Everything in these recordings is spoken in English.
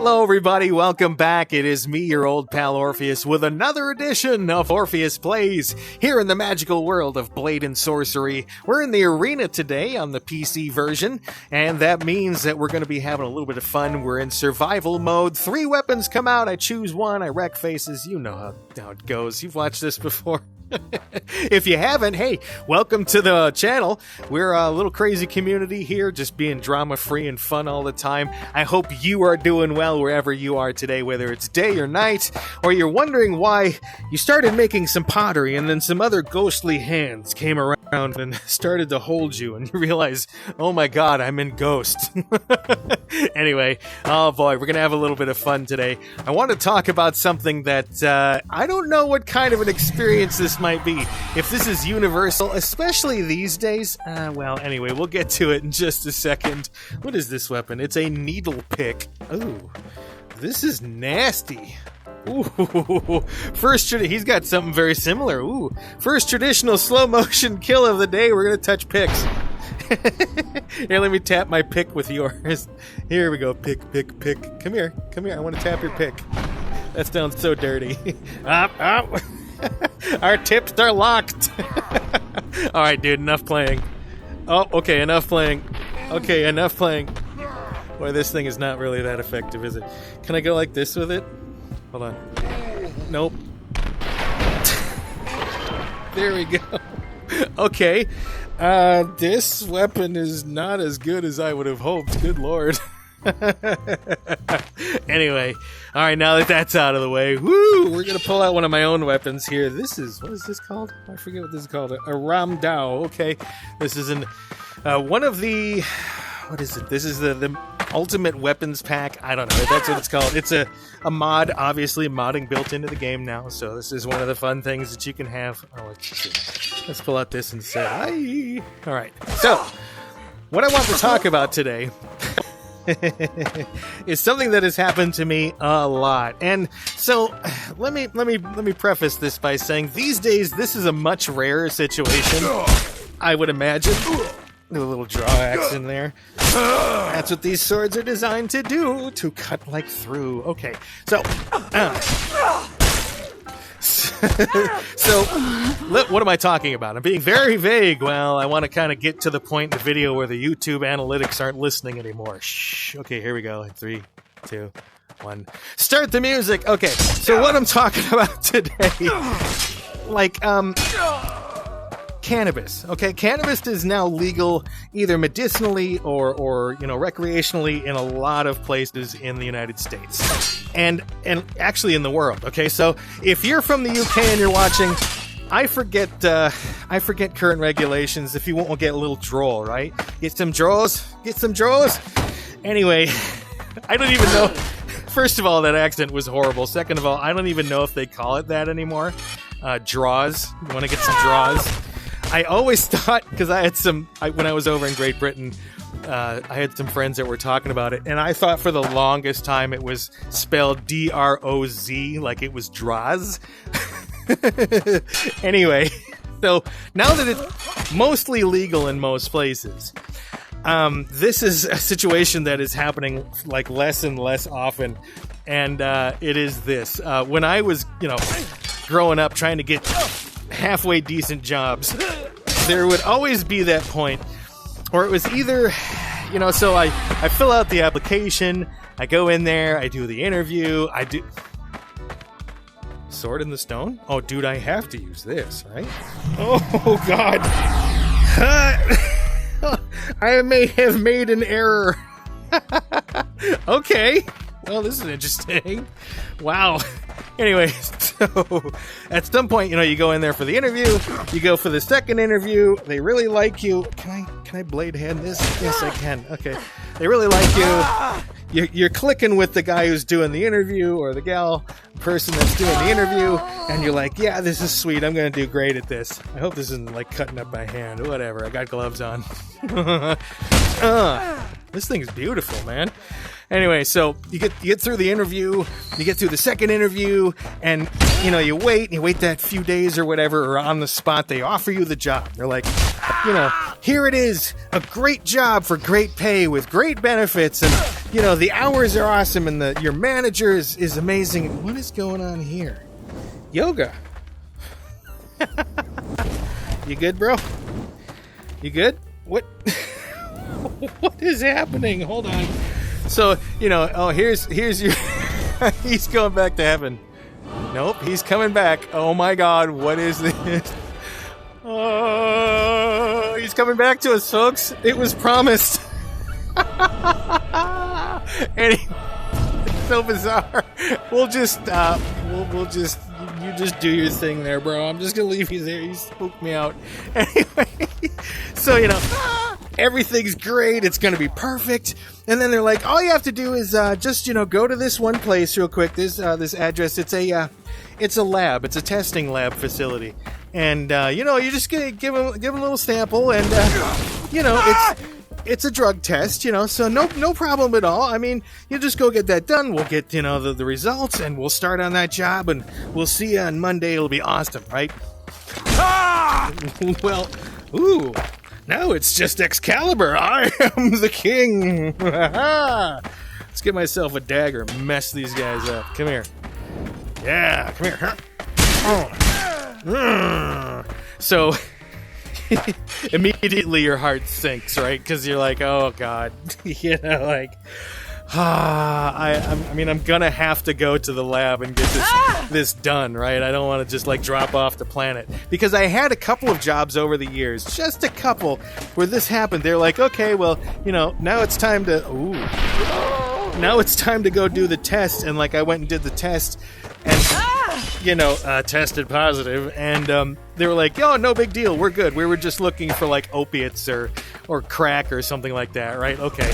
Hello everybody, welcome back. It is me, your old pal Orpheus, with another edition of Orpheus Plays, here in the magical world of Blade and Sorcery. We're in the arena today on the PC version, and that means that we're going to be having a little bit of fun. We're in survival mode. 3 weapons come out, I choose one, I wreck faces. You know how it goes. You've watched this before. If you haven't, hey, welcome to the channel. We're a little crazy community here, just being drama-free and fun all the time. I hope you are doing well wherever you are today, whether it's day or night, or you're wondering why you started making some pottery and then some other ghostly hands came around and started to hold you, and you realize, oh my god, I'm in Ghost. Anyway, oh boy, we're gonna have a little bit of fun today. I want to talk about something that I don't know what kind of an experience this might be. If this is universal, especially these days, well, anyway, we'll get to it in just a second. What is this weapon? It's a needle pick. Ooh, this is nasty. Ooh, he's got something very similar. Ooh, first traditional slow motion kill of the day. We're gonna touch picks. Here, let me tap my pick with yours. Here we go. Pick. Come here. I want to tap your pick. That sounds so dirty. Up. Our tips are locked. Alright, dude, enough playing. Oh, okay, enough playing. Boy, this thing is not really that effective, is it? Can I go like this with it? Hold on. Nope. There we go. Okay. This weapon is not as good as I would have hoped. Good lord. Anyway, alright, now that that's out of the way, woo, we're gonna pull out one of my own weapons here. What is this called? I forget what this is called. A Ramdao. Okay, this is one of the, what is it? This is the ultimate weapons pack. I don't know, that's what it's called. It's a mod, obviously, modding built into the game now, so this is one of the fun things that you can have. Oh, let's pull out this instead. Alright, so, what I want to talk about today is something that has happened to me a lot. And so let me preface this by saying these days this is a much rarer situation, I would imagine. A little draw axe in there. That's what these swords are designed to do, to cut like through. Okay, so what am I talking about? I'm being very vague. Well, I want to kind of get to the point in the video where the YouTube analytics aren't listening anymore. Shh. Okay, here we go. 3, 2, 1. Start the music. Okay, so what I'm talking about today, like, cannabis. Okay, cannabis is now legal either medicinally or recreationally in a lot of places in the United States and actually in the world. Okay, so if you're from the UK and you're watching, I forget current regulations. If you won't get a little droll, right? Get some draws. Anyway, I don't even know. First of all, that accent was horrible. Second of all, I don't even know if they call it that anymore. Draws. You want to get some draws? I always thought, because I had when I was over in Great Britain, I had some friends that were talking about it, and I thought for the longest time it was spelled D-R-O-Z, like it was draws. Anyway, so now that it's mostly legal in most places, this is a situation that is happening like less and less often, and it is this. When I was, growing up trying to get halfway decent jobs, there would always be that point where it was either, so I fill out the application, I go in there, I do the interview, I do... Sword in the stone? Oh, dude, I have to use this, right? Oh, God. I may have made an error. Okay. Well, this is interesting. Wow. Anyway, so at some point, you go in there for the interview, you go for the second interview, they really like you. Can I blade hand this? Yes, I can. Okay. They really like you. You're clicking with the guy who's doing the interview, or the person that's doing the interview, and you're like, yeah, this is sweet. I'm going to do great at this. I hope this isn't like cutting up my hand. Whatever. I got gloves on. This thing's beautiful, man. Anyway, so you get through the interview, you get through the second interview, and you wait that few days or whatever, or on the spot they offer you the job. They're like, here it is, a great job for great pay with great benefits, and the hours are awesome, and your manager is amazing. What is going on here? Yoga. You good, bro? You good? What? What is happening? Hold on. So, here's your... He's going back to heaven. Nope, he's coming back. Oh my God, what is this? Oh, he's coming back to us, folks. It was promised. Anyway, it's so bizarre. We'll just stop. You just do your thing there, bro. I'm just gonna leave you there. You spooked me out. Anyway, so everything's great. It's gonna be perfect. And then they're like, all you have to do is just go to this one place real quick. This address. It's a lab. It's a testing lab facility. And you're just gonna give them a little sample, and it's a drug test, so no problem at all. I mean, you just go get that done. We'll get, the results, and we'll start on that job, and we'll see you on Monday. It'll be awesome, right? Ah! Well, now it's just Excalibur. I am the king. Let's get myself a dagger and mess these guys up. Come here. Yeah, come here. So... immediately your heart sinks, right? Because you're like, oh God, I'm gonna have to go to the lab and get this done, right? I don't want to just drop off the planet, because I had a couple of jobs over the years, just a couple, where this happened. They're like, okay, well, now it's time to go do the test, and I went and did the test, and tested positive, and they were like, oh, no big deal, we're good. We were just looking for opiates or crack or something like that, right? Okay.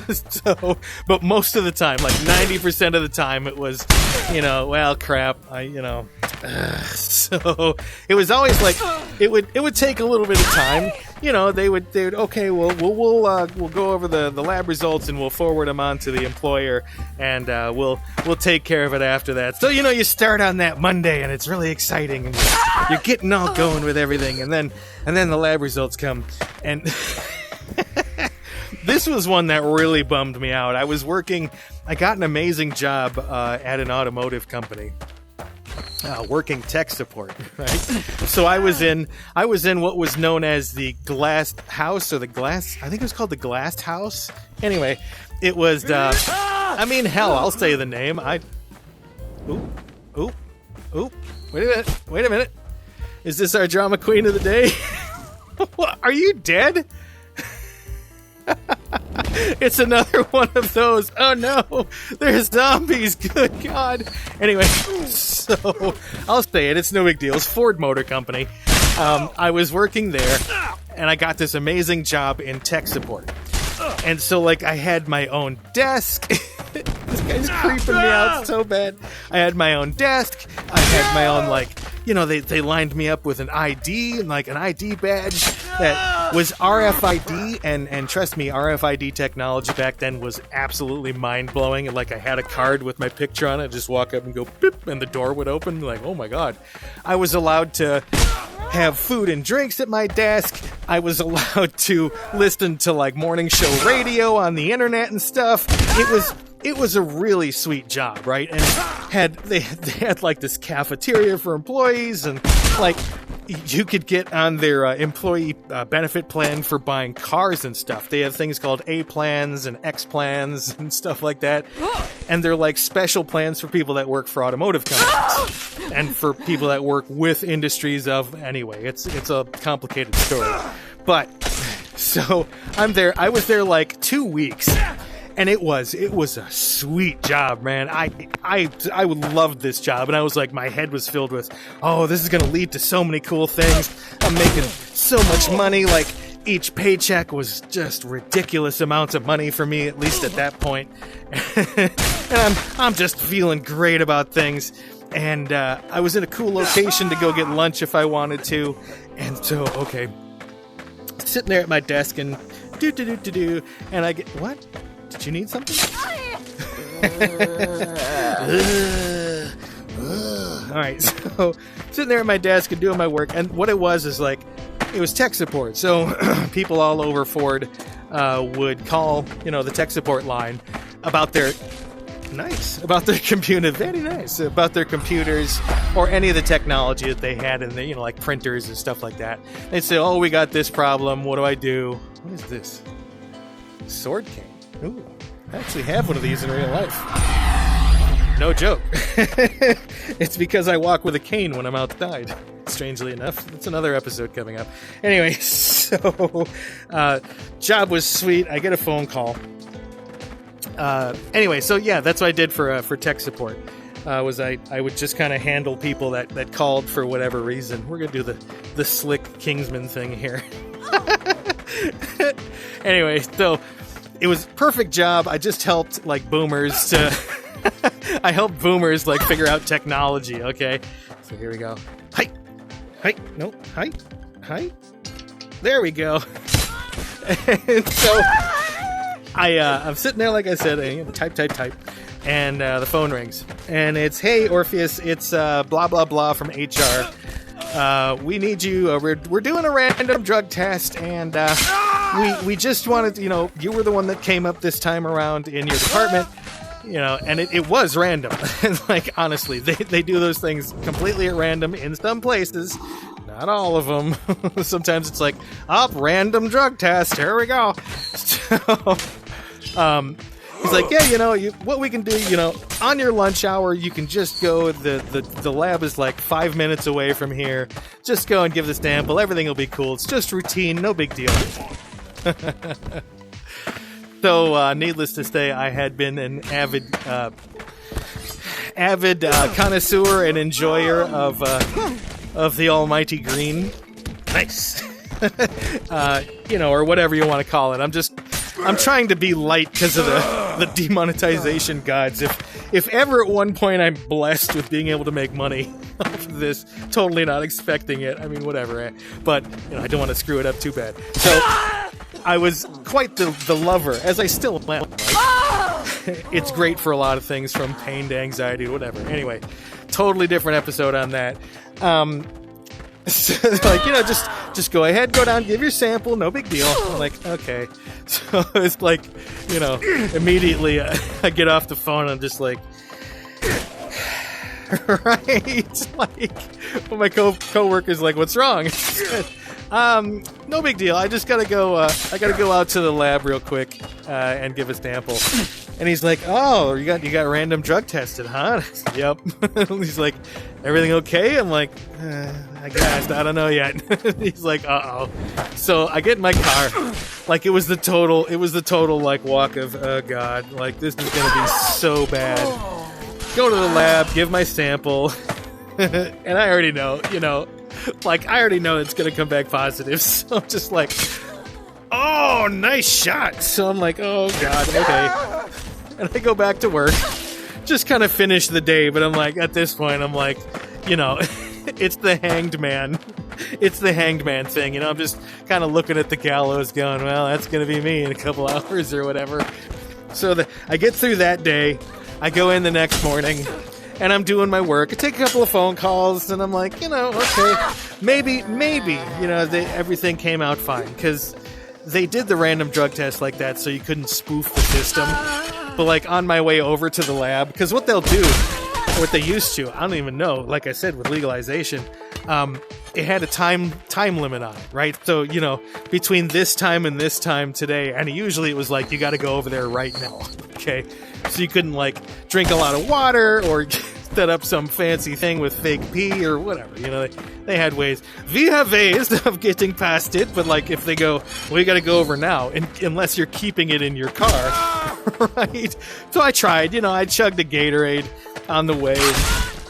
So, but most of the time, 90% of the time, it was, well, crap. So it was always it would take a little bit of time. They would okay, well, we'll go over the lab results, and we'll forward them on to the employer, and we'll take care of it after that. So you start on that Monday, and it's really exciting, and you're getting all going with everything, and then the lab results come, and this was one that really bummed me out. I got an amazing job at an automotive company. Working tech support, right? So I was in what was known as the glass house, or I think it was called the glass house. Anyway, it was, I'll say the name. Wait a minute. Is this our drama queen of the day? What, are you dead? It's another one of those. Oh no, there's zombies. Good God. Anyway, so I'll say it. It's no big deal. It's Ford Motor Company. I was working there, and I got this amazing job in tech support. And so, I had my own desk. This guy's creeping me out so bad. I had my own desk. I had my own, they lined me up with an ID, an ID badge that was RFID, and trust me, RFID technology back then was absolutely mind-blowing. And I had a card with my picture on it. I'd just walk up and go beep, and the door would open. Oh my God. I was allowed to have food and drinks at my desk. I was allowed to listen to morning show radio on the internet and stuff. It was a really sweet job, right? And they had this cafeteria for employees, and you could get on their employee benefit plan for buying cars and stuff. They have things called A plans and X plans and stuff like that. And they're special plans for people that work for automotive companies and for people that work with industries of, anyway, it's a complicated story. But so I was there 2 weeks. And it was a sweet job, man. I loved this job, and I was my head was filled with, oh, this is gonna lead to so many cool things. I'm making so much money. Each paycheck was just ridiculous amounts of money for me, at least at that point. And I'm just feeling great about things. And I was in a cool location to go get lunch if I wanted to. And so, okay, sitting there at my desk and and I get, what? Did you need something? Alright, so sitting there at my desk and doing my work, and what it was is it was tech support. So people all over Ford would call, the tech support line about their computer, very nice, about their computers or any of the technology that they had in there, like printers and stuff like that. They'd say, oh, we got this problem. What do I do? What is this? Sword cane. Ooh, I actually have one of these in real life. No joke. It's because I walk with a cane when I'm outside. Strangely enough. That's another episode coming up. Anyway, so job was sweet. I get a phone call. Anyway, so yeah, that's what I did for tech support. I would just kind of handle people that called for whatever reason. We're gonna do the slick Kingsman thing here. Anyway, so it was a perfect job. I just helped boomers to. I helped boomers figure out technology. Okay, so here we go. Hi, no, hi. There we go. And so. I'm sitting there, like I said, type, and the phone rings. And it's, hey, Orpheus, it's blah, blah, blah from HR. We need you. We're doing a random drug test, and we just wanted, you were the one that came up this time around in your department, and it was random. Honestly, they do those things completely at random in some places. Not all of them. Sometimes it's random drug test. Here we go. So, he's like, yeah, what we can do, on your lunch hour, you can just go. The lab is 5 minutes away from here. Just go and give the sample. Everything will be cool. It's just routine. No big deal. So, needless to say, I had been an avid connoisseur and enjoyer of the almighty green. Nice. Or whatever you want to call it. I'm trying to be light because of the demonetization gods. If ever at one point I'm blessed with being able to make money off of this, totally not expecting it. I mean, whatever. But I don't want to screw it up too bad. So I was quite the lover, as I still am. It's great for a lot of things, from pain to anxiety to whatever. Anyway, totally different episode on that. So, just go ahead, go down, give your sample, no big deal. I'm like, okay. So it's immediately I get off the phone and I'm just like, right? My co-worker's like, what's wrong? No big deal. I just gotta go. I gotta go out to the lab real quick and give a sample. And he's like, "Oh, you got random drug tested, huh?" Yep. He's like, "Everything okay?" I'm like, "I guess. I don't know yet." He's like, "Uh-oh." So I get in my car. It was the total walk of, oh god, this is gonna be so bad. Go to the lab, give my sample, and I already know, I already know it's gonna come back positive. So I'm just like, oh, nice shot. So I'm like, oh god, okay. And I go back to work, just kind of finish the day. But I'm like, at this point, I'm like, it's the hanged man. It's the hanged man thing. I'm just kind of looking at the gallows going, well, that's going to be me in a couple hours or whatever. So I get through that day. I go in the next morning, and I'm doing my work. I take a couple of phone calls, and I'm like, okay, maybe, everything came out fine. Because they did the random drug test like that so you couldn't spoof the system. But, on my way over to the lab, because what they'll do, what they used to, I don't even know, like I said, with legalization, it had a time limit on it, right? So, between this time and this time today, and usually it was you got to go over there right now, okay? So you couldn't, drink a lot of water or set up some fancy thing with fake pee or whatever, they had ways. We have ways of getting past it, but, if they go, well, you got to go over now, unless you're keeping it in your car, right? So I tried, I chugged a Gatorade on the way,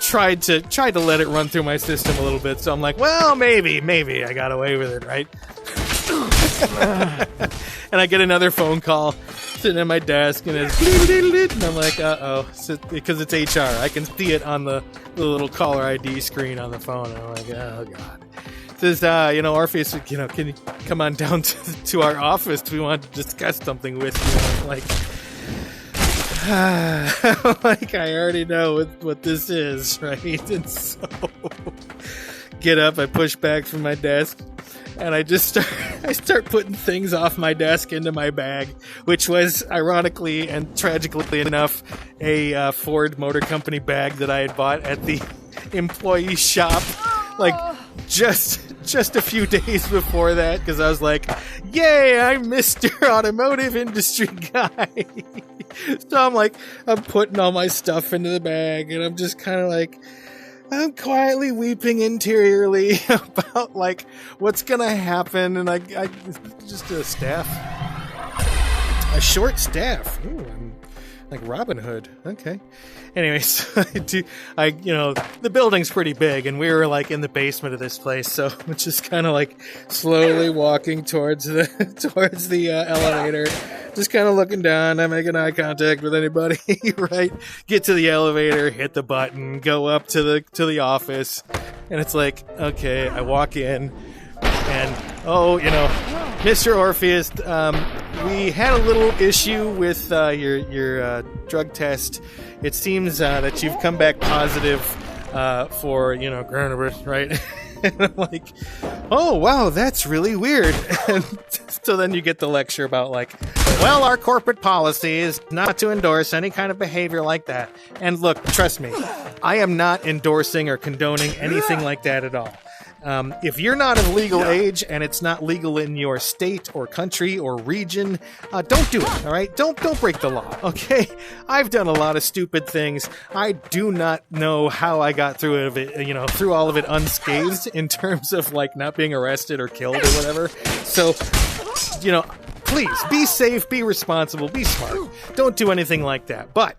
tried to let it run through my system a little bit. So I'm like, well, maybe I got away with it, right? And I get another phone call sitting at my desk, and it's and I'm like, uh-oh, because it's HR. I can see it on the little caller ID screen on the phone. And I'm like, oh god. It says, Orpheus, can you come on down to our office? We want to discuss something with you. I'm like, I already know what this is, right? And so, get up, I push back from my desk, and I start putting things off my desk into my bag, which was ironically and tragically enough a Ford Motor Company bag that I had bought at the employee shop, like just a few days before that, because I was like, yay, I'm Mr. Automotive Industry Guy. So I'm putting all my stuff into the bag, and I'm just kind of like, I'm quietly weeping interiorly about like what's gonna happen, and I just a staff, a short staff. Ooh, I'm like Robin Hood. Okay. Anyways, the building's pretty big, and we were like in the basement of this place, so I'm just kind of like slowly walking towards the elevator, just kind of looking down, not making eye contact with anybody. Right? Get to the elevator, hit the button, go up to the office, and it's like, okay, I walk in, and Mr. Orpheus, we had a little issue with your drug test. It seems that you've come back positive for coronavirus, right? And I'm like, oh wow, that's really weird. And so then you get the lecture about like, well, our corporate policy is not to endorse any kind of behavior like that. And look, trust me, I am not endorsing or condoning anything like that at all. If you're not of legal age and it's not legal in your state or country or region, don't do it, all right? Don't break the law, okay? I've done a lot of stupid things. I do not know how I got through all of it unscathed in terms of like not being arrested or killed or whatever. So, please be safe, be responsible, be smart. Don't do anything like that. But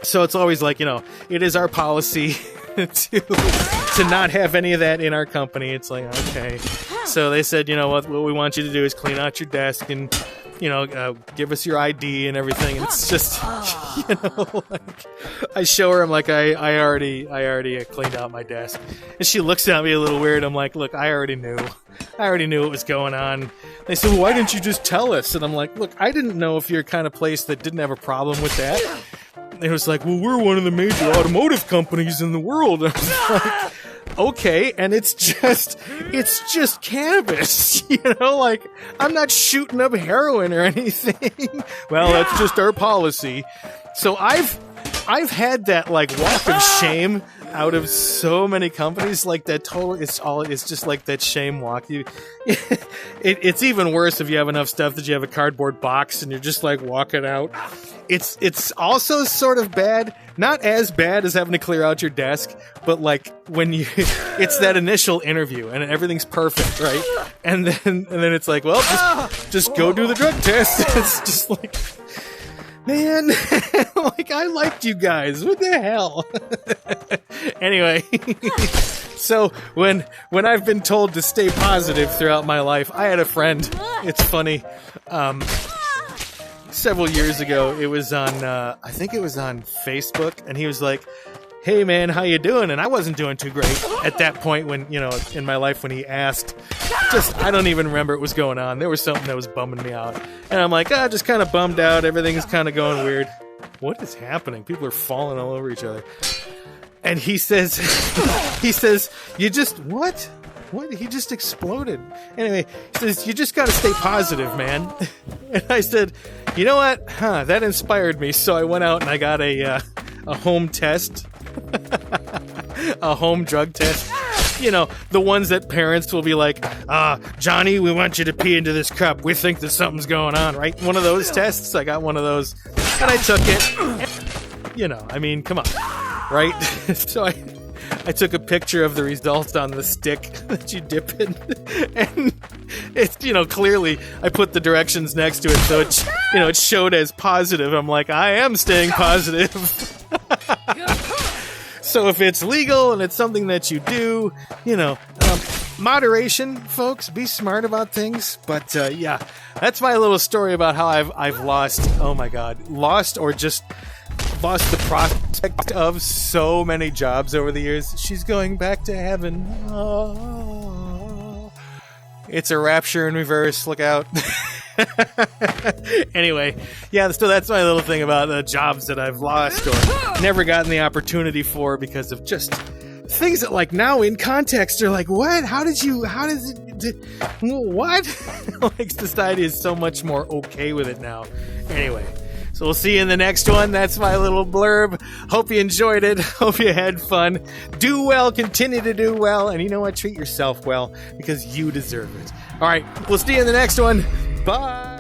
so it's always like, it is our policy to not have any of that in our company. It's like, okay. So they said, what we want you to do is clean out your desk and, give us your ID and everything. And it's just, I show her, I'm like, I already cleaned out my desk. And she looks at me a little weird. I'm like, look, I already knew what was going on. They said, well, why didn't you just tell us? And I'm like, look, I didn't know if you're the kind of place that didn't have a problem with that. It was like, well, we're one of the major automotive companies in the world. I was like, okay, and it's just cannabis, like, I'm not shooting up heroin or anything. Well, that's just our policy. So I've had that, like, walk of shame out of so many companies, like that it's just like that shame walk. It's even worse if you have enough stuff that you have a cardboard box and you're just like walking out. It's also sort of bad, not as bad as having to clear out your desk, but like when it's that initial interview and everything's perfect, right? And then it's like, well, just go do the drug test. It's just like, man, like, I liked you guys. What the hell? Anyway, so when I've been told to stay positive throughout my life, I had a friend. It's funny. Several years ago, it was on, I think it was on Facebook, and he was like, hey man, how you doing? And I wasn't doing too great at that point when, in my life when he asked. I don't even remember what was going on. There was something that was bumming me out. And I'm like, just kind of bummed out. Everything's kind of going weird. What is happening? People are falling all over each other. And he says, you just, what? What? He just exploded. Anyway, he says, you just got to stay positive, man. And I said, you know what? That inspired me. So I went out and I got a home test. A home drug test. The ones that parents will be like, Johnny, we want you to pee into this cup. We think that something's going on, right? One of those tests. I got one of those. And I took it. And, come on. Right? So I took a picture of the results on the stick that you dip in. And it's, clearly I put the directions next to it. So it showed as positive. I'm like, I am staying positive. So if it's legal and it's something that you do, moderation, folks, be smart about things. But yeah, that's my little story about how I've lost or just lost the prospect of so many jobs over the years. She's going back to heaven. Oh. It's a rapture in reverse. Look out. Anyway, yeah, so that's my little thing about the jobs that I've lost or never gotten the opportunity for because of just things that, like, now in context are like, what? How does it What? Like, society is so much more okay with it now. Anyway, so we'll see you in the next one. That's my little blurb. Hope you enjoyed it. Hope you had fun. Do well, continue to do well, and you know what? Treat yourself well, because you deserve it. All right, we'll see you in the next one. Bye!